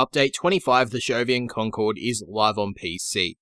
Update 25, the Jovian Concord, is live on PC.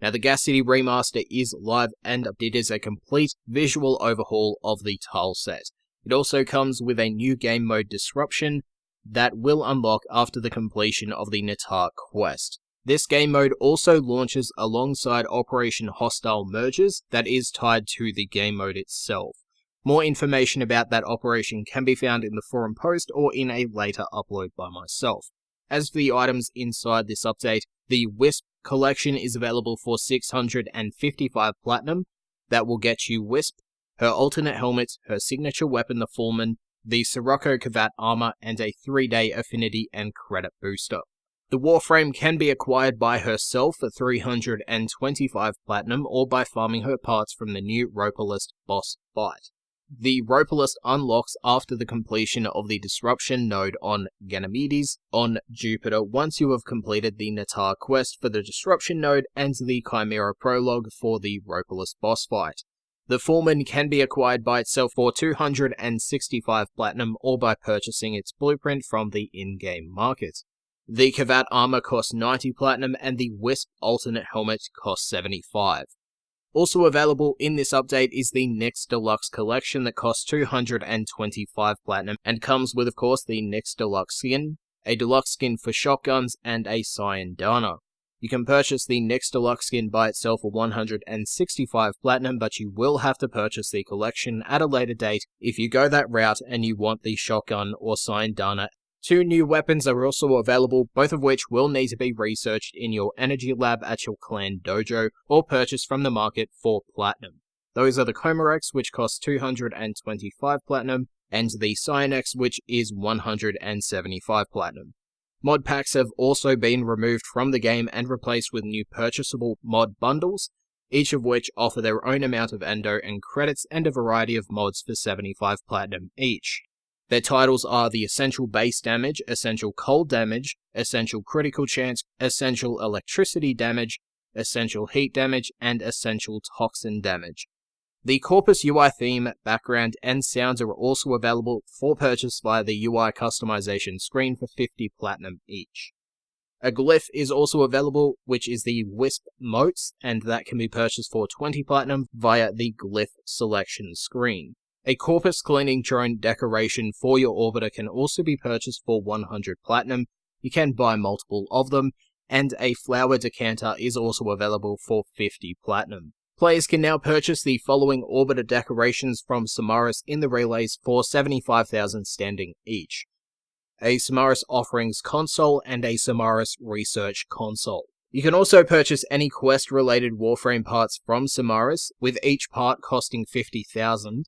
Now, the Gas City Remaster is live and it is a complete visual overhaul of the tileset. It also comes with a new game mode disruption that will unlock after the completion of the Natar quest. This game mode also launches alongside Operation Hostile Mergers that is tied to the game mode itself. More information about that operation can be found in the forum post or in a later upload by myself. As for the items inside this update, the Wisp collection is available for 655 platinum. That will get you Wisp, her alternate helmet, her signature weapon the Foreman, the Sirocco Kavat armor, and a 3-day affinity and credit booster. The Warframe can be acquired by herself for 325 platinum or by farming her parts from the new Roper boss fight. The Roper unlocks after the completion of the Disruption node on Ganymedes on Jupiter once you have completed the Natar quest for the Disruption node and the Chimera prologue for the Roper boss fight. The Foreman can be acquired by itself for 265 platinum or by purchasing its blueprint from the in-game market. The Kavat armor costs 90 platinum and the Wisp alternate helmet costs 75. Also available in this update is the Nyx Deluxe collection that costs 225 platinum and comes with, of course, the Nyx Deluxe skin, a deluxe skin for shotguns, and a Cyan Dana. You can purchase the Nyx Deluxe skin by itself for 165 platinum, but you will have to purchase the collection at a later date if you go that route and you want the shotgun or Cyan Dana. 2 new weapons are also available, both of which will need to be researched in your energy lab at your clan dojo or purchased from the market for platinum. Those are the Comorex, which costs 225 platinum, and the Cyanex, which is 175 platinum. Mod packs have also been removed from the game and replaced with new purchasable mod bundles, each of which offer their own amount of endo and credits and a variety of mods for 75 platinum each. Their titles are the Essential Base Damage, Essential Cold Damage, Essential Critical Chance, Essential Electricity Damage, Essential Heat Damage, and Essential Toxin Damage. The Corpus UI theme, background, and sounds are also available for purchase via the UI customization screen for 50 platinum each. A glyph is also available, which is the Wisp Motes, and that can be purchased for 20 platinum via the glyph selection screen. A corpus cleaning drone decoration for your orbiter can also be purchased for 100 platinum. You can buy multiple of them, and a flower decanter is also available for 50 platinum. Players can now purchase the following orbiter decorations from Samaris in the relays for 75,000 standing each. A Samaris Offerings console and a Samaris Research console. You can also purchase any quest-related Warframe parts from Samaris, with each part costing 50,000.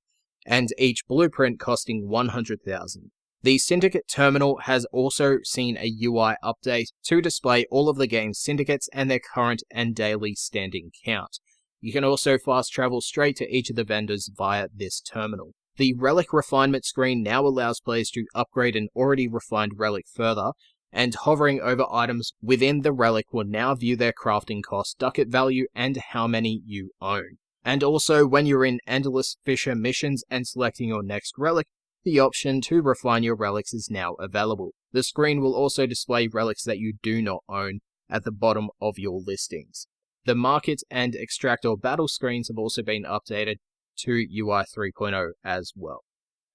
And each blueprint costing 100,000. The Syndicate Terminal has also seen a UI update to display all of the game's syndicates and their current and daily standing count. You can also fast travel straight to each of the vendors via this terminal. The Relic Refinement screen now allows players to upgrade an already refined relic further, and hovering over items within the relic will now view their crafting cost, ducat value, and how many you own. And also, when you're in Endless Fisher missions and selecting your next relic, the option to refine your relics is now available. The screen will also display relics that you do not own at the bottom of your listings. The Market and Extractor battle screens have also been updated to UI 3.0 as well.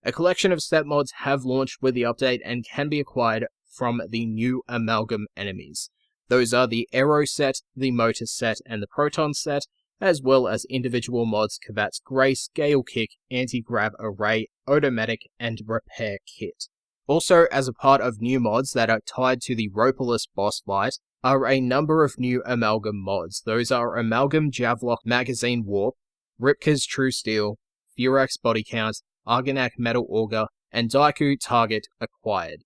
A collection of step mods have launched with the update and can be acquired from the new amalgam enemies. Those are the Aero set, the Motor set, and the Proton set, as well as individual mods Kavat's Grace, Gale Kick, Anti-Grab Array, Odometic, and Repair Kit. Also, as a part of new mods that are tied to the Roper boss fight, are a number of new Amalgam mods. Those are Amalgam Javlock Magazine Warp, Ripka's True Steel, Furax Body Count, Argonac Metal Auger, and Daiku Target Acquired.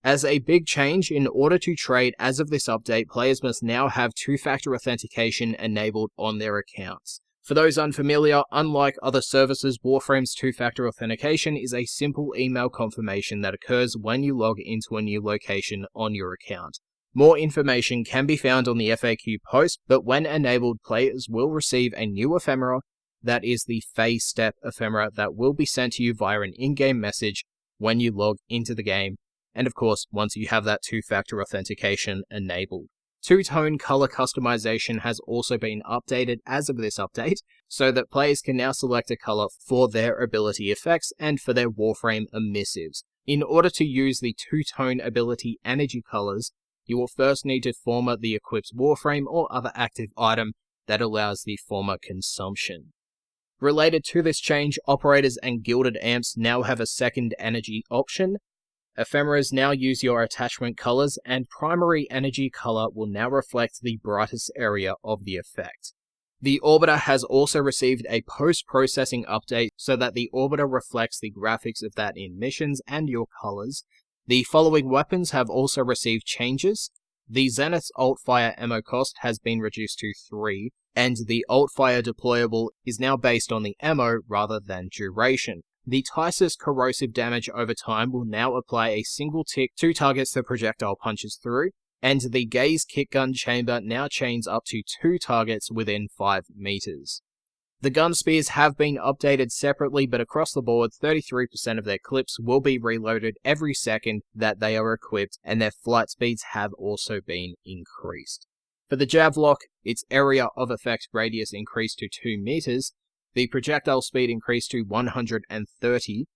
As a big change, in order to trade as of this update, players must now have 2-factor authentication enabled on their accounts. For those unfamiliar, unlike other services, Warframe's 2-factor authentication is a simple email confirmation that occurs when you log into a new location on your account. More information can be found on the FAQ post, but when enabled, players will receive a new ephemera, that is the Phase Step ephemera, that will be sent to you via an in-game message when you log into the game, and of course, once you have that two-factor authentication enabled. Two-tone color customization has also been updated as of this update, so that players can now select a color for their ability effects and for their Warframe emissives. In order to use the two-tone ability energy colors, you will first need to former the equipped Warframe or other active item that allows the former consumption. Related to this change, operators and gilded amps now have a second energy option. Ephemeras now use your attachment colors, and primary energy color will now reflect the brightest area of the effect. The Orbiter has also received a post-processing update so that the Orbiter reflects the graphics of that in missions and your colors. The following weapons have also received changes. The Zenith's Alt-Fire ammo cost has been reduced to 3, and the Alt-Fire deployable is now based on the ammo rather than duration. The Tice's corrosive damage over time will now apply a single tick to targets the projectile punches through, and the Gaze kick gun chamber now chains up to 2 targets within 5 meters. The gun spears have been updated separately, but across the board, 33% of their clips will be reloaded every second that they are equipped, and their flight speeds have also been increased. For the Javelok, its area of effect radius increased to 2 meters, the projectile speed increased to 130,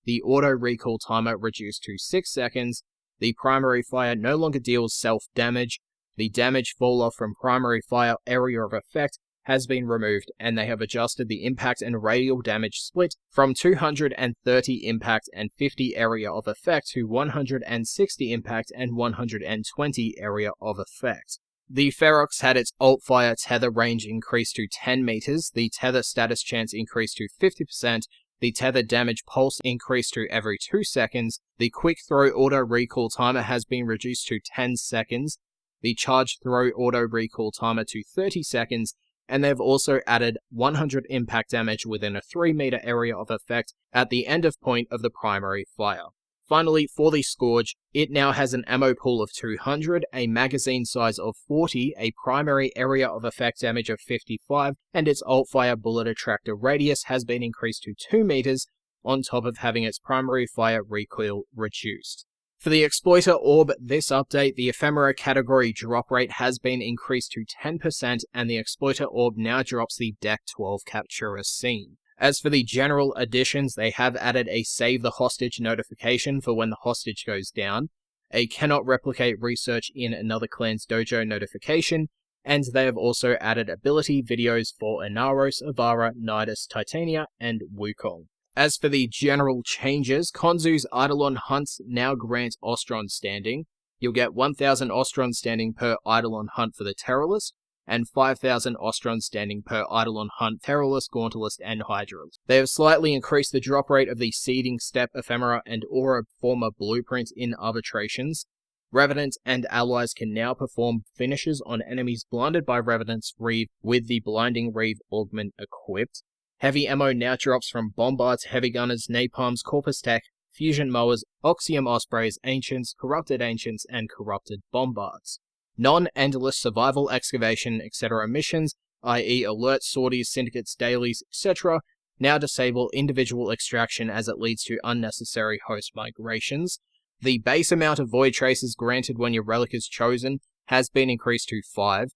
the auto recoil timer reduced to 6 seconds, the primary fire no longer deals self-damage, the damage fall-off from primary fire area of effect has been removed, and they have adjusted the impact and radial damage split from 230 impact and 50 area of effect to 160 impact and 120 area of effect. The Ferox had its alt-fire tether range increased to 10 meters, the tether status chance increased to 50%, the tether damage pulse increased to every 2 seconds, the quick throw auto recoil timer has been reduced to 10 seconds, the charge throw auto recoil timer to 30 seconds, and they've also added 100 impact damage within a 3 meter area of effect at the end of point of the primary fire. Finally, for the Scourge, it now has an ammo pool of 200, a magazine size of 40, a primary area of effect damage of 55, and its alt-fire bullet attractor radius has been increased to 2 meters, on top of having its primary fire recoil reduced. For the Exploiter Orb, this update, the Ephemera category drop rate has been increased to 10%, and the Exploiter Orb now drops the Deck 12 Capturer scene. As for the general additions, they have added a Save the Hostage notification for when the hostage goes down, a Cannot Replicate Research in Another Clan's Dojo notification, and they have also added ability videos for Inaros, Avara, Nidus, Titania, and Wukong. As for the general changes, Konzu's Eidolon hunts now grant Ostron standing. You'll get 1,000 Ostron standing per Eidolon hunt for the Terrorlist, and 5,000 Ostron standing per Eidolon hunt, Terrorlist, Gauntlist, and Hydralist. They have slightly increased the drop rate of the Seeding Step Ephemera and Aura Former Blueprint in arbitrations. Revenants and allies can now perform finishes on enemies blinded by Revenant's Reeve with the Blinding Reeve augment equipped. Heavy ammo now drops from Bombards, Heavy Gunners, Napalms, Corpus Tech, Fusion Mowers, Oxium Ospreys, Ancients, Corrupted Ancients, and Corrupted Bombards. Non-endless survival, excavation, etc. missions, i.e. alerts, sorties, syndicates, dailies, etc., now disable individual extraction as it leads to unnecessary host migrations. The base amount of void traces granted when your relic is chosen has been increased to 5.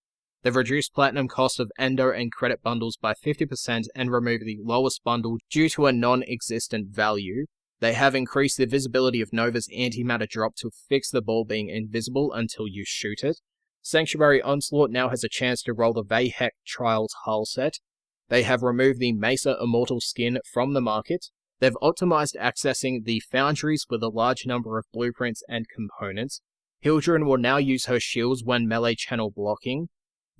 They've reduced platinum cost of endo and credit bundles by 50% and removed the lowest bundle due to a non-existent value. They have increased the visibility of Nova's antimatter drop to fix the ball being invisible until you shoot it. Sanctuary Onslaught now has a chance to roll the Vayhek Trial Tileset. They have removed the Mesa Immortal skin from the market. They've optimized accessing the foundries with a large number of blueprints and components. Hildren will now use her shields when melee channel blocking.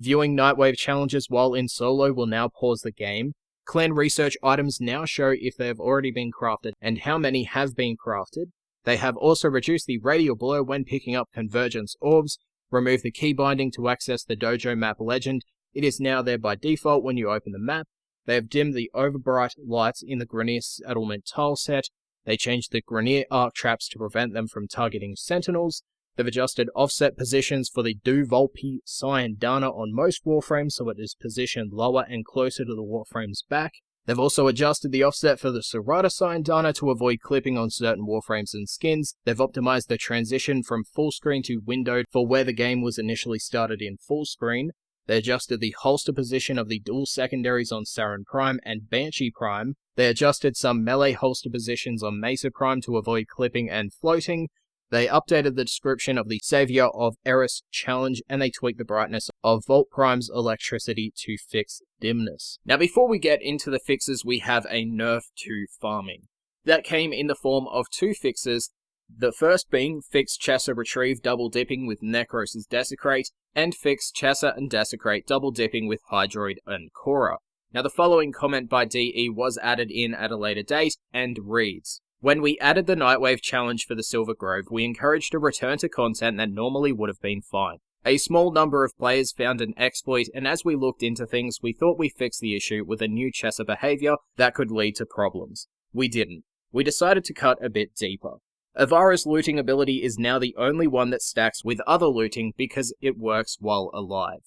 Viewing Nightwave challenges while in solo will now pause the game. Clan research items now show if they have already been crafted and how many have been crafted. They have also reduced the radial blur when picking up Convergence Orbs, removed the key binding to access the Dojo map legend. It is now there by default when you open the map. They have dimmed the overbright lights in the Grenier Settlement tileset. They changed the Grenier arc traps to prevent them from targeting sentinels. They've adjusted offset positions for the Du Volpi Cyan Dana on most Warframes so it is positioned lower and closer to the Warframe's back. They've also adjusted the offset for the Serrata sign Dana to avoid clipping on certain warframes and skins. They've optimized the transition from full screen to windowed for where the game was initially started in full screen. They adjusted the holster position of the dual secondaries on Saren Prime and Banshee Prime. They adjusted some melee holster positions on Mesa Prime to avoid clipping and floating. They updated the description of the Savior of Eris challenge, and they tweaked the brightness of Vault Prime's electricity to fix dimness. Now before we get into the fixes, we have a nerf to farming. That came in the form of 2 fixes, the first being fix Chesser Retrieve double dipping with Necros' Desecrate, and fix Chesser and Desecrate double dipping with Hydroid and Korra. Now the following comment by DE was added in at a later date, and reads: "When we added the Nightwave challenge for the Silver Grove, we encouraged a return to content that normally would have been fine. A small number of players found an exploit, and as we looked into things, we thought we fixed the issue with a new Chesser behavior that could lead to problems. We didn't. We decided to cut a bit deeper. Avara's looting ability is now the only one that stacks with other looting because it works while alive.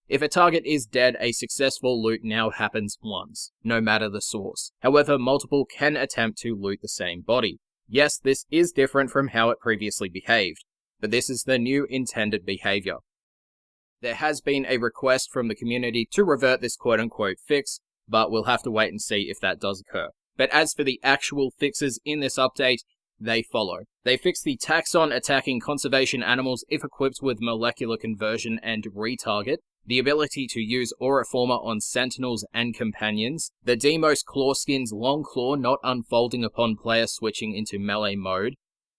If a target is dead, a successful loot now happens once, no matter the source. However, multiple can attempt to loot the same body. Yes, this is different from how it previously behaved, but this is the new intended behavior. There has been a request from the community to revert this quote-unquote fix, but we'll have to wait and see if that does occur. But as for the actual fixes in this update, they follow. They fix the taxon attacking conservation animals if equipped with molecular conversion and retarget, the ability to use Aura Former on sentinels and companions, the Demos claw skin's long claw not unfolding upon player switching into melee mode,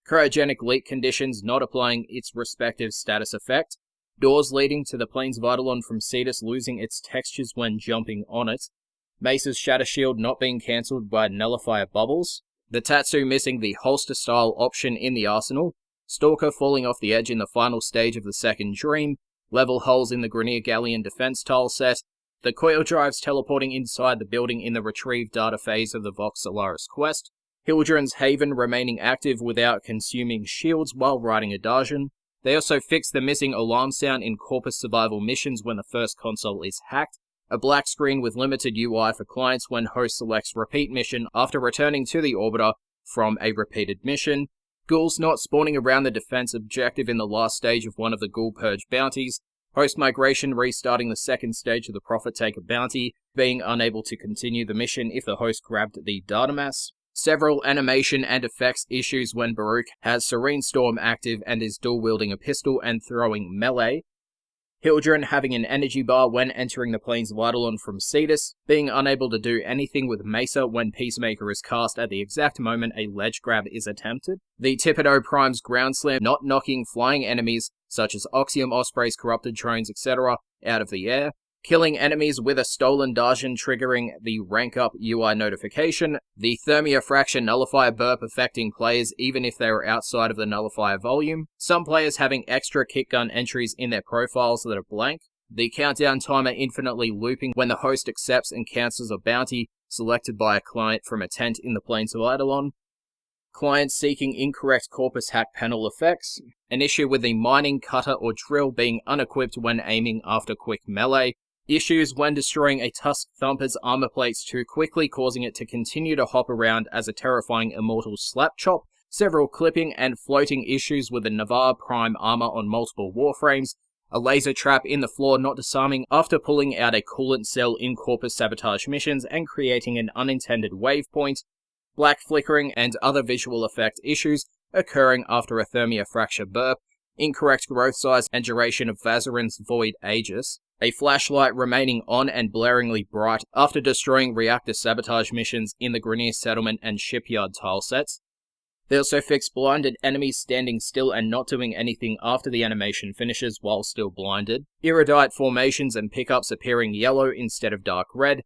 cryogenic leak conditions not applying its respective status effect, doors leading to the Plains of Eidolon from Cetus losing its textures when jumping on it, Mace's Shatter Shield not being cancelled by Nullifier Bubbles, the Tatsu missing the holster style option in the arsenal, Stalker falling off the edge in the final stage of the second dream, level holes in the Grenier Galleon defense tile set, the coil drives teleporting inside the building in the retrieve data phase of the Vox Solaris quest, Hildren's Haven remaining active without consuming shields while riding a Darjan. They also fixed the missing alarm sound in Corpus survival missions when the first console is hacked, a black screen with limited UI for clients when host selects repeat mission after returning to the orbiter from a repeated mission, ghouls not spawning around the defense objective in the last stage of one of the Ghoul Purge bounties, host migration restarting the second stage of the Prophet Taker bounty, being unable to continue the mission if the host grabbed the data mass, several animation and effects issues when Baruch has Serene Storm active and is dual-wielding a pistol and throwing melee, Hildren having an energy bar when entering the Plains of Eidolon from Cetus, being unable to do anything with Mesa when Peacemaker is cast at the exact moment a ledge grab is attempted, the Thibodeau Prime's Ground Slam not knocking flying enemies, such as Oxium Ospreys, Corrupted Drones, etc., out of the air, killing enemies with a stolen Darjan triggering the rank up UI notification, the Thermia Fraction Nullifier burp affecting players even if they are outside of the Nullifier volume, some players having extra kick gun entries in their profiles that are blank, the countdown timer infinitely looping when the host accepts and cancels a bounty selected by a client from a tent in the Plains of Eidolon, clients seeking incorrect Corpus hack panel effects, an issue with the mining cutter or drill being unequipped when aiming after quick melee, issues when destroying a Tusk Thumper's armor plates too quickly, causing it to continue to hop around as a terrifying immortal slap chop, several clipping and floating issues with the Navarre Prime armor on multiple warframes, a laser trap in the floor not disarming after pulling out a coolant cell in Corpus sabotage missions and creating an unintended wave point, black flickering and other visual effect issues occurring after a Thermia Fracture burp, incorrect growth size and duration of Vazarin's Void Aegis, a flashlight remaining on and blaringly bright after destroying reactor sabotage missions in the Grenier Settlement and Shipyard tile sets. They also fixed blinded enemies standing still and not doing anything after the animation finishes while still blinded, iridite formations and pickups appearing yellow instead of dark red,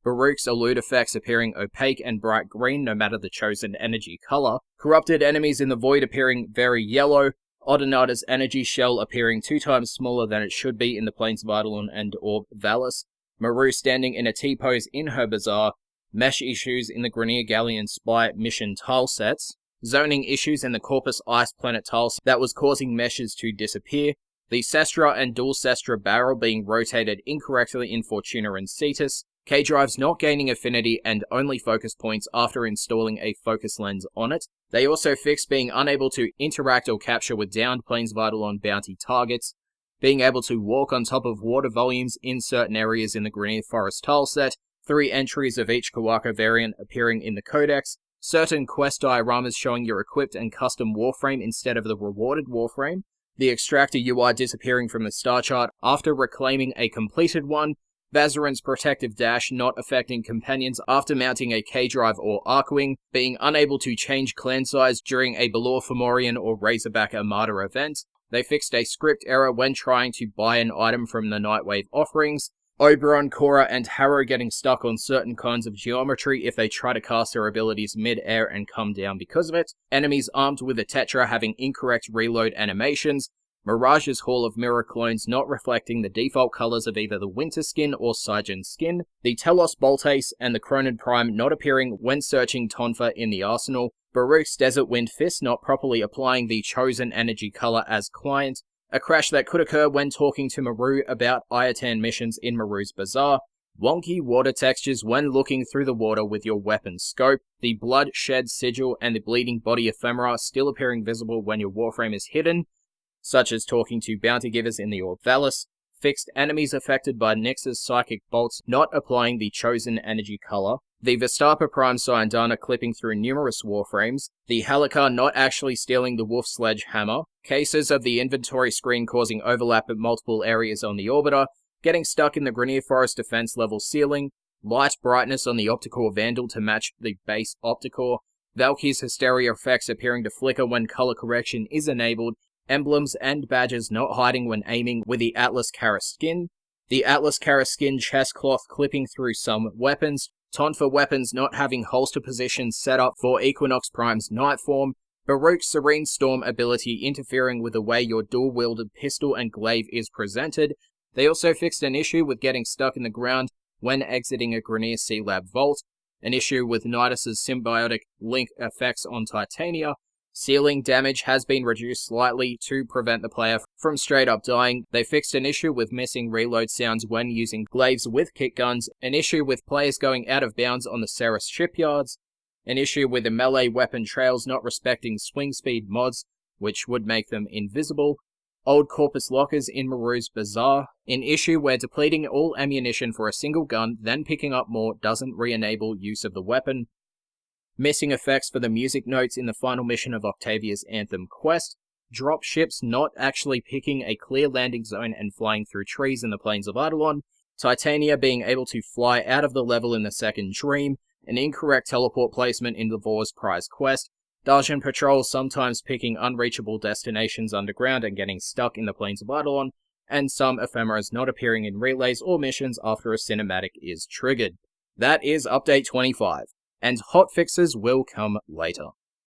Baruch's elude effects appearing opaque and bright green no matter the chosen energy color, corrupted enemies in the void appearing very yellow, Odonata's energy shell appearing 2 times smaller than it should be in the Plains of Eidolon and Orb Valis, Maru standing in a T-pose in her bazaar, mesh issues in the Grenier Galleon Spy mission tile sets, zoning issues in the Corpus Ice Planet tile set that was causing meshes to disappear, the Sestra and Dual Sestra barrel being rotated incorrectly in Fortuna and Cetus, K-Drives not gaining affinity and only focus points after installing a focus lens on it. They also fixed being unable to interact or capture with downed Plains of Eidolon bounty targets, being able to walk on top of water volumes in certain areas in the Grenier Forest tileset, 3 entries of each Kawako variant appearing in the Codex, certain quest dioramas showing your equipped and custom Warframe instead of the rewarded Warframe, the Extractor UI disappearing from the star chart after reclaiming a completed one, Vazarin's protective dash not affecting companions after mounting a K-Drive or Arcwing, being unable to change clan size during a Balor Fomorian or Razorback Armada event. They fixed a script error when trying to buy an item from the Nightwave offerings. Oberon, Korra, and Harrow getting stuck on certain kinds of geometry if they try to cast their abilities mid-air and come down because of it. Enemies armed with a Tetra having incorrect reload animations. Mirage's Hall of Mirror clones not reflecting the default colors of either the Winter skin or Saijan skin. The Telos Boltace and the Cronin Prime not appearing when searching Tonfa in the arsenal. Baruch's Desert Wind Fist not properly applying the chosen energy color as client. A crash that could occur when talking to Maru about Ayatan missions in Maru's Bazaar. Wonky water textures when looking through the water with your weapon scope. The Blood Shed Sigil and the Bleeding Body Ephemera still appearing visible when your Warframe is hidden, such as talking to bounty givers in the Orthalis. Fixed enemies affected by Nyx's Psychic Bolts not applying the chosen energy color. The Vistapa Prime Syandana clipping through numerous Warframes. The Halakar not actually stealing the Wolf Sledgehammer. Cases of the inventory screen causing overlap at multiple areas on the Orbiter. Getting stuck in the Grenier Forest defense level ceiling. Light brightness on the Opticore Vandal to match the base Opticore. Valkyrie's Hysteria effects appearing to flicker when color correction is enabled. Emblems and badges not hiding when aiming with the Atlas Kara skin. The Atlas Kara skin chest cloth clipping through some weapons. Tonfa weapons not having holster positions set up for Equinox Prime's Nightform. Baruch's Serene Storm ability interfering with the way your dual-wielded pistol and glaive is presented. They also fixed an issue with getting stuck in the ground when exiting a Grenier Sea Lab vault. An issue with Nidus's symbiotic link effects on Titania. Ceiling damage has been reduced slightly to prevent the player from straight up dying. They fixed an issue with missing reload sounds when using glaives with kick guns, an issue with players going out of bounds on the Ceres shipyards, an issue with the melee weapon trails not respecting swing speed mods, which would make them invisible, old Corpus lockers in Maru's Bazaar, an issue where depleting all ammunition for a single gun, then picking up more doesn't re-enable use of the weapon, missing effects for the music notes in the final mission of Octavia's Anthem quest, drop ships not actually picking a clear landing zone and flying through trees in the Plains of Eidolon, Titania being able to fly out of the level in the second dream, an incorrect teleport placement in the Vor's prize quest, Dungeon patrols sometimes picking unreachable destinations underground and getting stuck in the Plains of Eidolon, and some ephemeras not appearing in relays or missions after a cinematic is triggered. That is update 25. And hotfixes will come later.